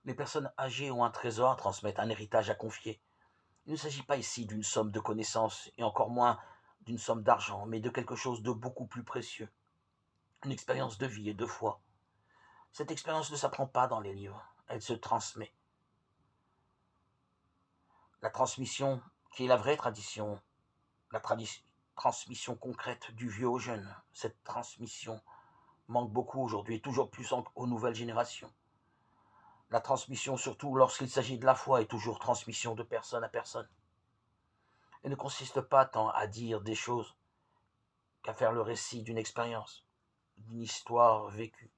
Les personnes âgées ont un trésor à transmettre, un héritage à confier. Il ne s'agit pas ici d'une somme de connaissances, et encore moins d'une somme d'argent, mais de quelque chose de beaucoup plus précieux, une expérience de vie et de foi. Cette expérience ne s'apprend pas dans les livres, elle se transmet. La transmission, qui est la vraie tradition, la transmission concrète du vieux au jeune, cette transmission manque beaucoup aujourd'hui, et toujours plus aux nouvelles générations. La transmission, surtout lorsqu'il s'agit de la foi, est toujours transmission de personne à personne. Elle ne consiste pas tant à dire des choses qu'à faire le récit d'une expérience, d'une histoire vécue.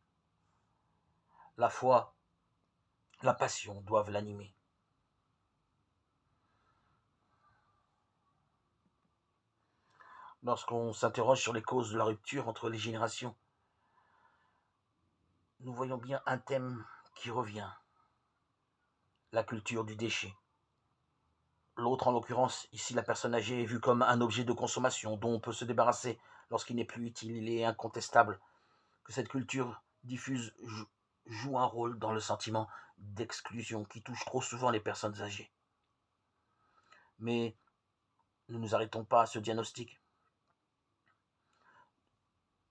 La foi, la passion doivent l'animer. Lorsqu'on s'interroge sur les causes de la rupture entre les générations, nous voyons bien un thème qui revient, la culture du déchet. L'autre, en l'occurrence, ici la personne âgée, est vue comme un objet de consommation dont on peut se débarrasser lorsqu'il n'est plus utile. Il est incontestable que cette culture diffuse joue un rôle dans le sentiment d'exclusion qui touche trop souvent les personnes âgées. Mais ne nous arrêtons pas à ce diagnostic.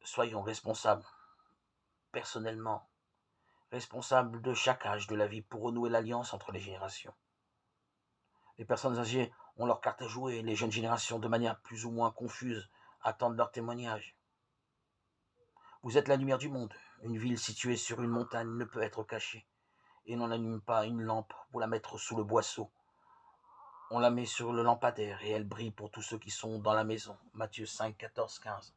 Soyons responsables, personnellement, responsables de chaque âge de la vie pour renouer l'alliance entre les générations. Les personnes âgées ont leur carte à jouer, les jeunes générations, de manière plus ou moins confuse, attendent leur témoignage. Vous êtes la lumière du monde. Une ville située sur une montagne ne peut être cachée. Et l'on n'allume pas une lampe pour la mettre sous le boisseau. On la met sur le lampadaire et elle brille pour tous ceux qui sont dans la maison. Matthieu 5, 14, 15.